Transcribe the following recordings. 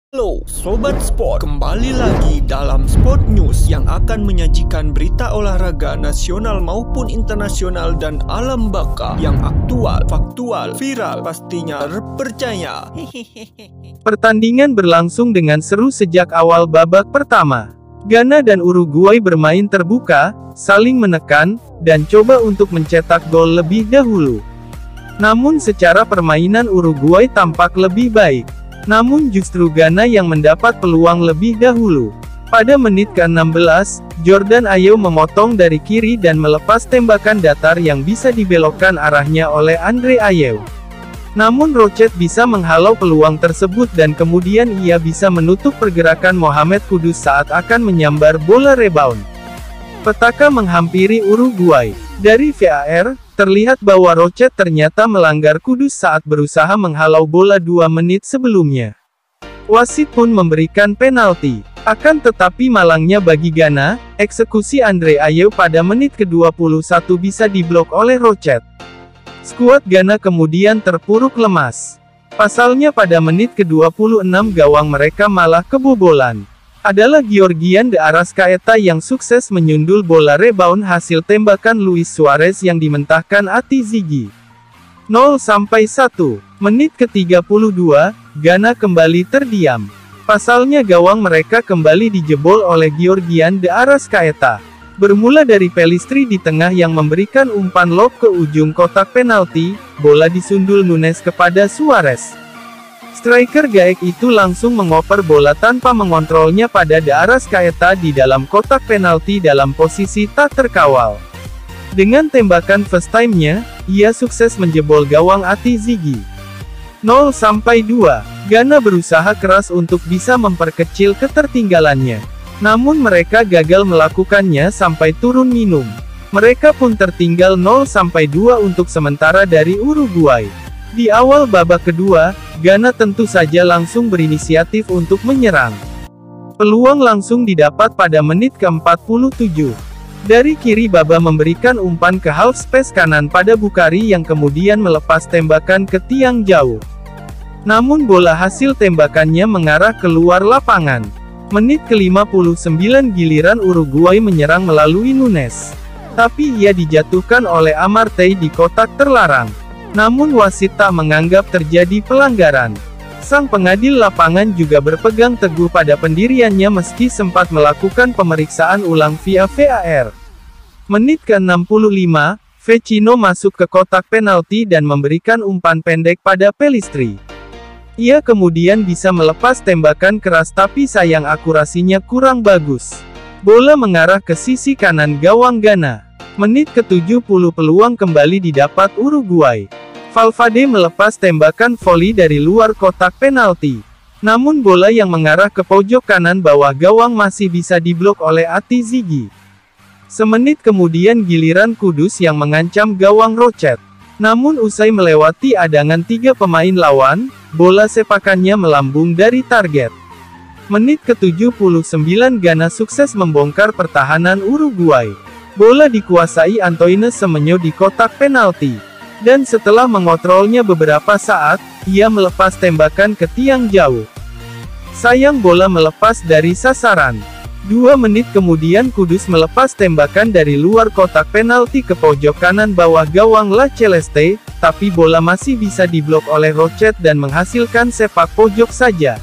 Halo Sobat Sport, kembali lagi dalam Sport News yang akan menyajikan berita olahraga nasional maupun internasional dan alam baka yang aktual, faktual, viral, pastinya terpercaya. Pertandingan berlangsung dengan seru sejak awal babak pertama. Ghana dan Uruguay bermain terbuka, saling menekan, dan coba untuk mencetak gol lebih dahulu. Namun secara permainan Uruguay tampak lebih baik. Namun justru Ghana yang mendapat peluang lebih dahulu. Pada menit ke-16, Jordan Ayew memotong dari kiri dan melepas tembakan datar yang bisa dibelokkan arahnya oleh Andre Ayew. Namun Rochet bisa menghalau peluang tersebut dan kemudian ia bisa menutup pergerakan Mohamed Kudus saat akan menyambar bola rebound. Petaka menghampiri Uruguay. Dari VAR, terlihat bahwa Rochet ternyata melanggar Kudus saat berusaha menghalau bola 2 menit sebelumnya. Wasit pun memberikan penalti. Akan tetapi malangnya bagi Ghana, eksekusi Andre Ayew pada menit ke-21 bisa diblok oleh Rochet. Skuad Ghana kemudian terpuruk lemas. Pasalnya pada menit ke-26 gawang mereka malah kebobolan. Adalah Georgian de Arrascaeta yang sukses menyundul bola rebound hasil tembakan Luis Suarez yang dimentahkan Ati Ziggy. 0-1. Menit ke-32, Ghana kembali terdiam. Pasalnya gawang mereka kembali dijebol oleh Georgian de Arrascaeta. Bermula dari Pelistri di tengah yang memberikan umpan lob ke ujung kotak penalti, bola disundul Nunes kepada Suarez. Striker Gaek itu langsung mengoper bola tanpa mengontrolnya pada de Arrascaeta di dalam kotak penalti dalam posisi tak terkawal. Dengan tembakan first time-nya, ia sukses menjebol gawang Ati Ziggy. 0-2. Ghana berusaha keras untuk bisa memperkecil ketertinggalannya. Namun mereka gagal melakukannya sampai turun minum. Mereka pun tertinggal 0-2 untuk sementara dari Uruguay. Di awal babak kedua, Ghana tentu saja langsung berinisiatif untuk menyerang. Peluang langsung didapat pada menit ke-47. Dari kiri Baba memberikan umpan ke half space kanan pada Bukari yang kemudian melepas tembakan ke tiang jauh. Namun bola hasil tembakannya mengarah keluar lapangan. Menit ke-59 giliran Uruguay menyerang melalui Nunes. Tapi ia dijatuhkan oleh Amartey di kotak terlarang. Namun wasit tak menganggap terjadi pelanggaran. Sang pengadil lapangan juga berpegang teguh pada pendiriannya meski sempat melakukan pemeriksaan ulang via VAR. Menit ke-65, Vecino masuk ke kotak penalti dan memberikan umpan pendek pada Pelistri. Ia kemudian bisa melepas tembakan keras tapi sayang akurasinya kurang bagus. Bola mengarah ke sisi kanan gawang Ghana. Menit ke-70 peluang kembali didapat Uruguay. Valverde melepas tembakan voli dari luar kotak penalti. Namun bola yang mengarah ke pojok kanan bawah gawang masih bisa diblok oleh Ati Ziggy. Semenit kemudian giliran Kudus yang mengancam gawang Rochet. Namun usai melewati adangan 3 pemain lawan, bola sepakannya melambung dari target. Menit ke-79 Ghana sukses membongkar pertahanan Uruguay. Bola dikuasai Antoine Semenyo di kotak penalti. Dan setelah mengontrolnya beberapa saat, ia melepas tembakan ke tiang jauh. Sayang bola melepas dari sasaran. 2 menit kemudian Kudus melepas tembakan dari luar kotak penalti ke pojok kanan bawah gawang La Celeste, tapi bola masih bisa diblok oleh Rochet dan menghasilkan sepak pojok saja.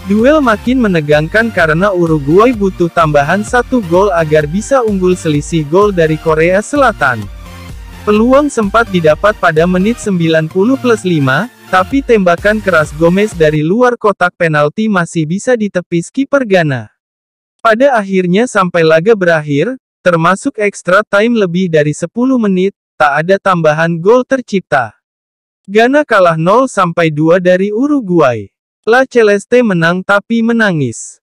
Duel makin menegangkan karena Uruguay butuh tambahan 1 gol agar bisa unggul selisih gol dari Korea Selatan. Peluang sempat didapat pada menit 90+5, tapi tembakan keras Gomez dari luar kotak penalti masih bisa ditepis kiper Ghana. Pada akhirnya sampai laga berakhir, termasuk extra time lebih dari 10 menit, tak ada tambahan gol tercipta. Ghana kalah 0-2 dari Uruguay. La Celeste menang tapi menangis.